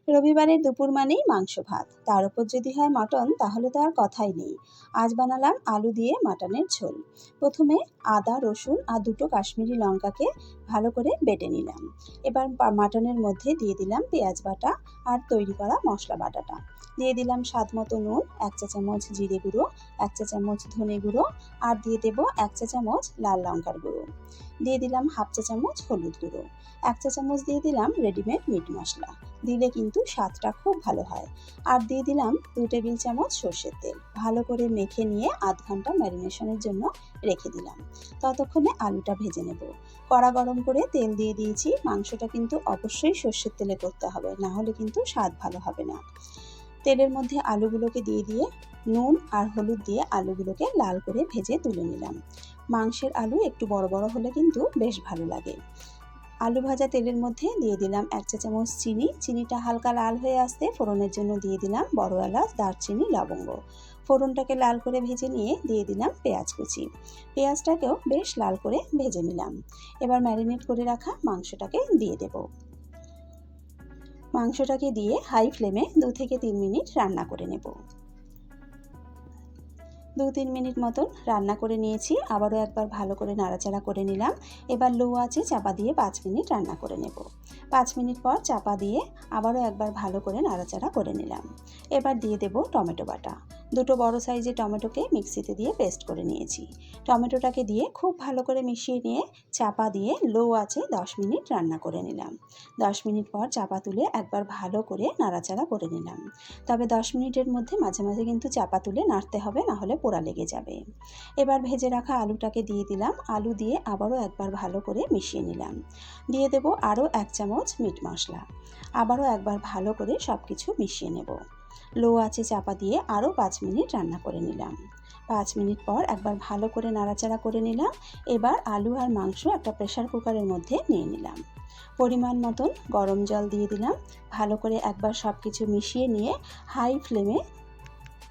রবিবারের দুপুর মানেই মাংস ভাত, তার উপর যদি হয় মটন তাহলে তো আর কথাই নেই। আজ বানালাম আলু দিয়ে মাটনের ঝোল। প্রথমে আদা, রসুন আর দুটো কাশ্মীরি লঙ্কাকে ভালো করে বেটে নিলাম। এবার মাটনের মধ্যে দিয়ে দিলাম পেঁয়াজ বাটা আর তৈরি করা মশলা বাটাটা। দিয়ে দিলাম স্বাদ মতো নুন, 1 চা চামচ জিরে গুঁড়ো, 1 চা চামচ ধনে গুঁড়ো আর দিয়ে দেবো 1 চা চামচ লাল লঙ্কার গুঁড়ো। দিয়ে দিলাম 1/2 চা চামচ হলুদ গুঁড়ো, 1 চা চামচ দিয়ে দিলাম রেডিমেড মিট মশলা। দিলে কিন্তু স্বাদটা খুব ভালো হয়। আর দিয়ে দিলাম 2 টেবিল চামচ সর্ষের তেল। ভালো করে মেখে নিয়ে আধ ঘন্টা ম্যারিনেশনের জন্য রেখে দিলাম। ততক্ষণে আলুটা ভেজে নেব। কড়া গরম করে তেল দিয়ে দিয়েছি। মাংসটা কিন্তু অবশ্যই সর্ষের তেলে করতে হবে, না হলে কিন্তু স্বাদ ভালো হবে না। তেলের মধ্যে আলুগুলোকে দিয়ে নুন আর হলুদ দিয়ে আলুগুলোকে লাল করে ভেজে তুলে নিলাম। মাংসের আলু একটু বড় বড় হলে কিন্তু বেশ ভালো লাগে। আলু ভাজা তেলের মধ্যে দিয়ে দিলাম 1 চা চামচ চিনি। চিনিটা হালকা লাল হয়ে আসতে ফোড়নের জন্য দিয়ে দিলাম বড় এলাচ, দারচিনি, লবঙ্গ। ফোড়নটাকে লাল করে ভেজে নিয়ে দিয়ে দিলাম পেঁয়াজ কুচি। পেঁয়াজটাকেও বেশ লাল করে ভেজে নিলাম। এবার ম্যারিনেট করে রাখা মাংসটাকে দিয়ে দেব। মাংসটাকে দিয়ে হাই ফ্লেমে 2 থেকে 3 মিনিট রান্না করে নেব। 2-3 মিনিট মতন রান্না করে নিয়েছি। আবারও একবার ভালো করে নাড়াচাড়া করে নিলাম। এবার লো আঁচে চাপা দিয়ে 5 মিনিট রান্না করে নেব। 5 মিনিট পর চাপা দিয়ে আবারও একবার ভালো করে নাড়াচাড়া করে নিলাম। এবার দিয়ে দেব টমেটো বাটা। 2টো বড় সাইজের টমেটোকে মিক্সিতে দিয়ে পেস্ট করে নিয়েছি। টমেটোটাকে দিয়ে খুব ভালো করে মিশিয়ে নিয়ে চাপা দিয়ে লো আঁচে 10 মিনিট রান্না করে নিলাম। 10 মিনিট পর চাপা তুলে একবার ভালো করে নাড়াচাড়া করে নিলাম। তবে 10 মিনিটের মধ্যে মাঝে মাঝে কিন্তু চাপা তুলে নাড়তে হবে, না হলে পোড়া লেগে যাবে। এবার ভেজে রাখা আলুটাকে দিয়ে দিলাম। আলু দিয়ে আবারও একবার ভালো করে মিশিয়ে নিলাম। দিয়ে দেব আরও 1 চামচ মিট মশলা। আবারও একবার ভালো করে সব কিছু মিশিয়ে নেব। লো আঁচে চাপা দিয়ে আরও 5 মিনিট রান্না করে নিলাম। 5 মিনিট পর একবার ভালো করে নাড়াচাড়া করে নিলাম। এবার আলু আর মাংস একটা প্রেসার কুকারের মধ্যে নিয়ে নিলাম। পরিমাণ মতন গরম জল দিয়ে দিলাম। ভালো করে একবার সব কিছু মিশিয়ে নিয়ে হাই ফ্লেমে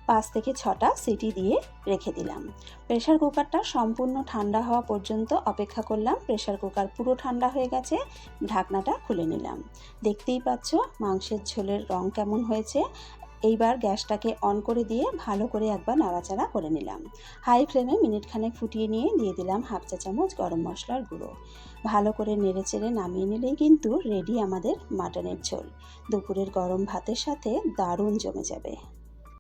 5 থেকে 6টা সিটি দিয়ে রেখে দিলাম। প্রেসার কুকারটা সম্পূর্ণ ঠান্ডা হওয়া পর্যন্ত অপেক্ষা করলাম। প্রেসার কুকার পুরো ঠান্ডা হয়ে গেছে। ঢাকনাটা খুলে নিলাম। দেখতেই পাচ্ছ মাংসের ঝোলের রং কেমন হয়েছে। এইবার গ্যাসটাকে অন করে দিয়ে ভালো করে একবার নাড়াচাড়া করে নিলাম। হাই ফ্লেমে মিনিটখানেক ফুটিয়ে নিয়ে দিয়ে দিলাম 1/2 চা চামচ গরম মশলার গুঁড়ো। ভালো করে নেড়েচেড়ে নামিয়ে নিলেই কিন্তু রেডি আমাদের মাটনের ঝোল। দুপুরের গরম ভাতের সাথে দারুণ জমে যাবে।